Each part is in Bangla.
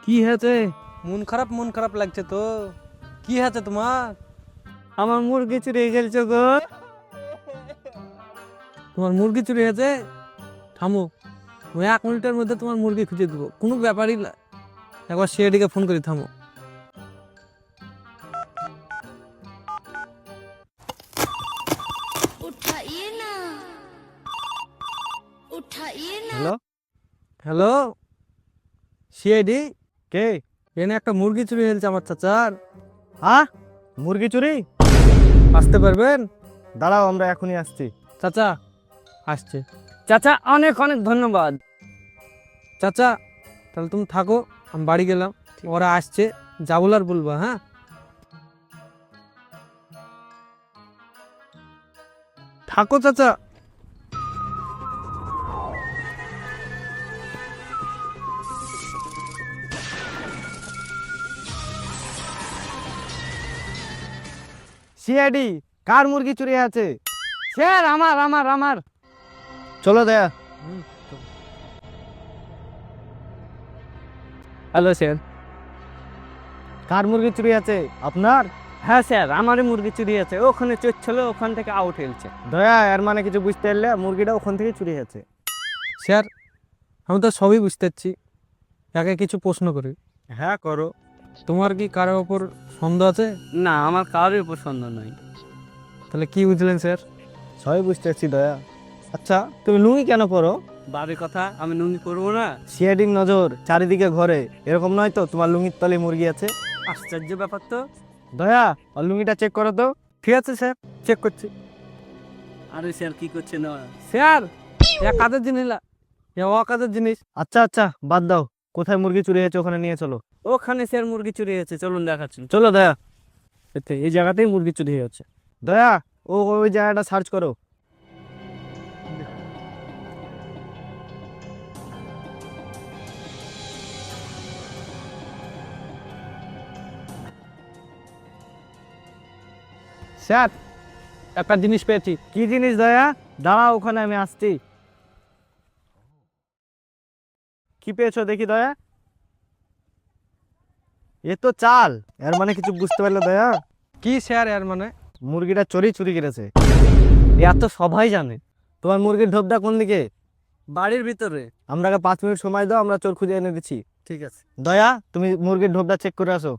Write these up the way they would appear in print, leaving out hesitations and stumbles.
কি হয়েছে? মন খারাপ লাগছে তো। কি হয়েছে তোমার? আমার মুরগি চুরি হয়ে গেছে গো। তোমার মুরগি চুরি হয়েছে? থামো, ওই 1 মিনিটের মধ্যে তোমার মুরগি খুঁজে দেবো, কোনো ব্যাপারই না। একবার সিআইডিকে ফোন করি, থামো। उठाइए ना उठाइए ना। হ্যালো হ্যালো, সিআইডি কে? এনে একটা মুরগি চুরি হয়েছে আমার চাচার। হ্যাঁ, মুরগি চুরি? আসতে পারবেন? দাঁড়াও, আমরা এখনই আসছি। চাচা আসছে। চাচা অনেক অনেক ধন্যবাদ। চাচা তাহলে তুমি থাকো, আমি বাড়ি গেলাম, ওরা আসছে, যা বলার বলবা। হ্যাঁ, থাকো চাচা। সিআইডি, কার মুরগি চুরি আছে? স্যার আমার আমার আমার চলো দেয়া। Hello sir. কার মুরগি চুরি আছে? আপনার? হ্যাঁ স্যার, আমারই মুরগি চুরি আছে, ওখানে চোর ছিল, ওখান থেকে আউট হয়েছে। দয়া, এর মানে কিছু বুঝতে পারলে? মুরগিটা ওখান থেকে চুরি আছে। স্যার আমি তো সবই বুঝতে পারছি, একে কিছু প্রশ্ন করি। হ্যাঁ, করো। তোমার কি কারোর ওপর সন্দেহ আছে? না, আমার কারোর পছন্দ নয়। তাহলে কি বুঝলেন স্যার? সবই বুঝতে পারছি দয়া। আচ্ছা, তুমি লুঙ্গি কেন পরো? বাড়ির কথা আমি নুঙ্গি করবো না? সিআইডির নজর চারিদিকে ঘরে, এরকম নয় তো তোমার লুঙ্গির তলে মুরগি আছে? আশ্চর্য ব্যাপার তো। দয়া, আর লুঙ্গিটা চেক করো তো। ঠিক আছে স্যার, চেক করছি। আরে স্যার কি করছেন? স্যার এ কাজের জিনিস না, এ অকাজের জিনিস। আচ্ছা আচ্ছা, বাদ দাও। কোথায় মুরগি চুরি হয়েছে ওখানে নিয়ে চলো। ওখানে স্যার মুরগি চুরি হয়েছে, চলুন দেখাচ্ছি। চলো দয়া। এই জায়গাতেই মুরগি চুরি হয়েছে। দয়া, ওই জায়গাটা সার্চ করো। স্যার একটা জিনিস পেয়েছি। কি জিনিস দয়া? দাঁড়া, ওখানে আমি আসছি। কি পেয়েছো দেখি দয়া? এ তো চাল, এর মানে কিছু বুঝতে পারলে দয়া? কি স্যার এর মানে? মুরগিটা চুরি করেছে। এত তো সবাই জানে। তোমার মুরগির ঢোপটা কোন দিকে? বাড়ির ভিতরে। আমরাকে 5 মিনিট সময় দাও, আমরা চোর খুঁজে এনে দিচ্ছি। ঠিক আছে। দয়া, তুমি মুরগির ঢোপটা চেক করে আসো।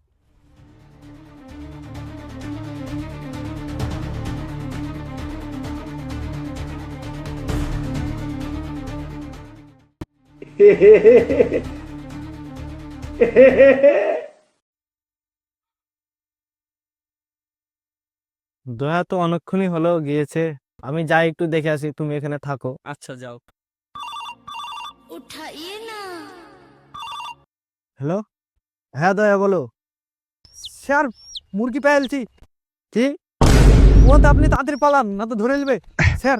দয়া তো অনেকক্ষণই হলো গিয়েছে, আমি যাই একটু দেখে আসি, তুমি এখানে থাকো। আচ্ছা যাও। उठाइए ना হ্যালো, হ্যাঁ দয়া বলো। স্যার মুরগি পেয়েছি। কি? ও তো আপনি তাড়াতাড়ি পালান, না তো ধরে নেবে স্যার।